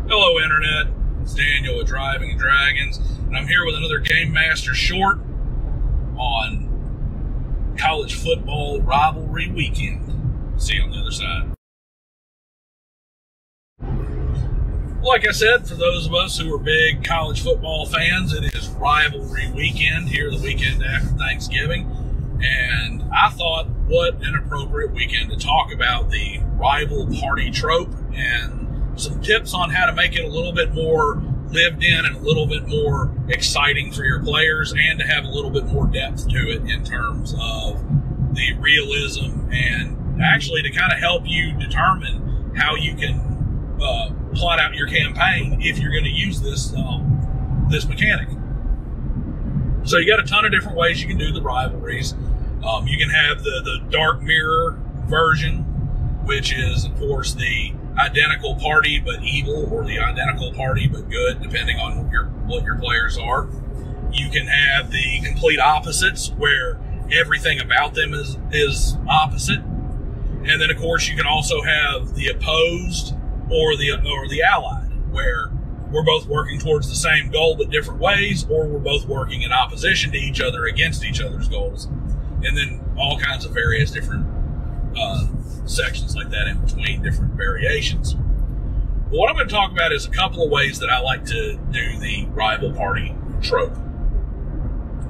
Hello, Internet. It's Daniel with Driving Dragons, and I'm here with another Game Master short on college football rivalry weekend. See you on the other side. Like I said, for those of us who are big college football fans, it is rivalry weekend here, the weekend after Thanksgiving. And I thought, what an appropriate weekend to talk about the rival party trope and some tips on how to make it a little bit more lived in and a little bit more exciting for your players, and to have a little bit more depth to it in terms of the realism, and actually to kind of help you determine how you can plot out your campaign if you're going to use this mechanic. So you got a ton of different ways you can do the rivalries. You can have the dark mirror version, which is, of course, the identical party but evil, or the identical party but good, depending on what your players are. You can have the complete opposites, where everything about them is opposite. And then, of course, you can also have the opposed or the allied, where we're both working towards the same goal but different ways, or we're both working in opposition to each other against each other's goals. And then all kinds of various different sections like that in between, different variations. But what I'm going to talk about is a couple of ways that I like to do the rival party trope.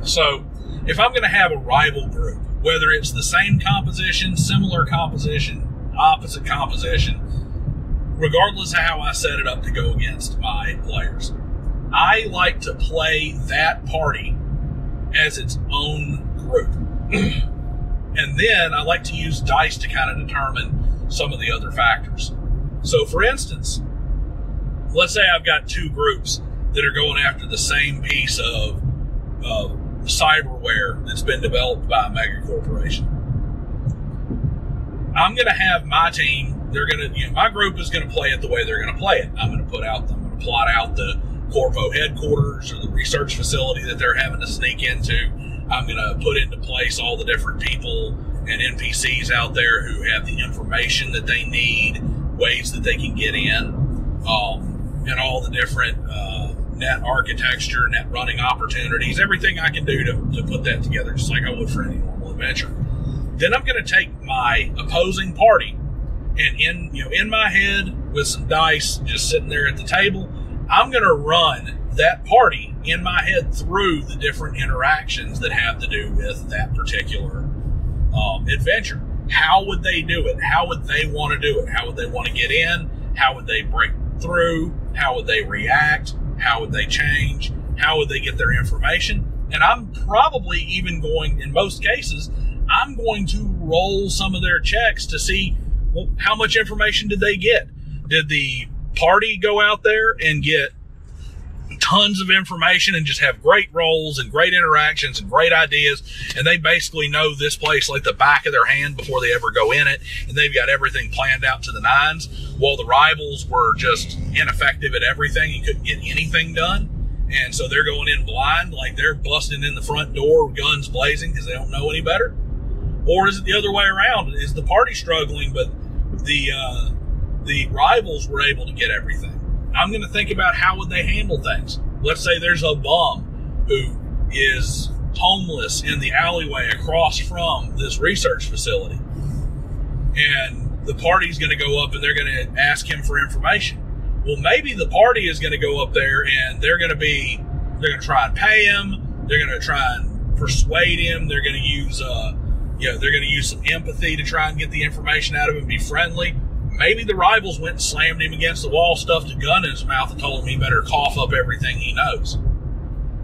So if I'm going to have a rival group, whether it's the same composition, similar composition, opposite composition, regardless of how I set it up to go against my players, I like to play that party as its own group. And then I like to use dice to kind of determine some of the other factors. So for instance, let's say I've got two groups that are going after the same piece of cyberware that's been developed by a mega corporation. I'm going to have my team, my group is going to play it the way they're going to play it. I'm going to plot out the Corpo headquarters or the research facility that they're having to sneak into. I'm going to put into place all the different people and NPCs out there who have the information that they need, ways that they can get in, and all the different net architecture, net running opportunities, everything I can do to put that together, just like I would for any normal adventure. Then I'm going to take my opposing party, and in my head with some dice just sitting there at the table, I'm going to run that party in my head through the different interactions that have to do with that particular adventure. How would they do it? How would they want to do it? How would they want to get in? How would they break through? How would they react? How would they change? How would they get their information? And I'm probably even going, in most cases, I'm going to roll some of their checks to see, well, how much information did they get? Did the party go out there and get tons of information and just have great rolls and great interactions and great ideas, and they basically know this place like the back of their hand before they ever go in it, and they've got everything planned out to the nines, while the rivals were just ineffective at everything and couldn't get anything done? And so they're going in blind, like they're busting in the front door, guns blazing, because they don't know any better? Or is it the other way around? Is the party struggling, but the rivals were able to get everything? I'm going to think about how would they handle things. Let's say there's a bum who is homeless in the alleyway across from this research facility, and the party's going to go up and they're going to ask him for information. Well, maybe the party is going to go up there and they're going to try and pay him. They're going to try and persuade him. They're going to use some empathy to try and get the information out of him, be friendly. Maybe the rivals went and slammed him against the wall, stuffed a gun in his mouth, and told him he better cough up everything he knows.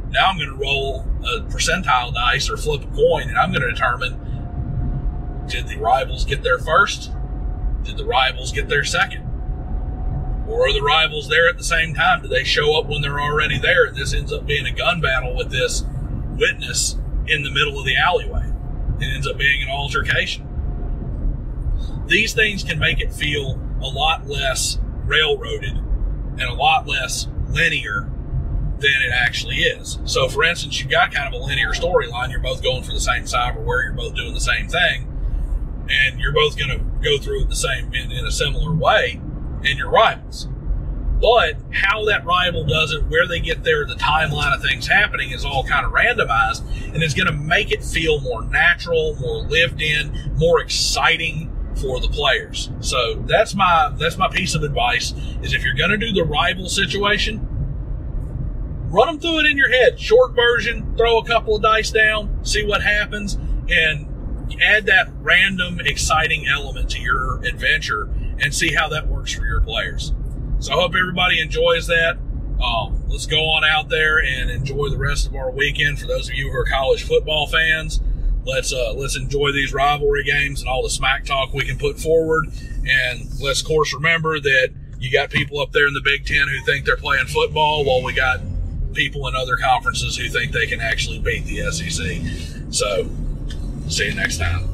Now I'm going to roll a percentile dice or flip a coin, and I'm going to determine, did the rivals get there first? Did the rivals get there second? Or are the rivals there at the same time? Do they show up when they're already there, and this ends up being a gun battle with this witness in the middle of the alleyway? It ends up being an altercation. These things can make it feel a lot less railroaded and a lot less linear than it actually is. So, for instance, you've got kind of a linear storyline. You're both going for the same cyberware. You're both doing the same thing. And you're both going to go through it in a similar way, and you're rivals. But how that rival does it, where they get there, the timeline of things happening is all kind of randomized, and it's going to make it feel more natural, more lived in, more exciting for the players. So that's my piece of advice, is if you're going to do the rival situation, run them through it in your head. Short version, throw a couple of dice down, see what happens, and add that random, exciting element to your adventure and see how that works for your players. So I hope everybody enjoys that. Let's go on out there and enjoy the rest of our weekend. For those of you who are college football fans, let's enjoy these rivalry games and all the smack talk we can put forward. And let's, of course, remember that you got people up there in the Big Ten who think they're playing football, while we got people in other conferences who think they can actually beat the SEC. So see you next time.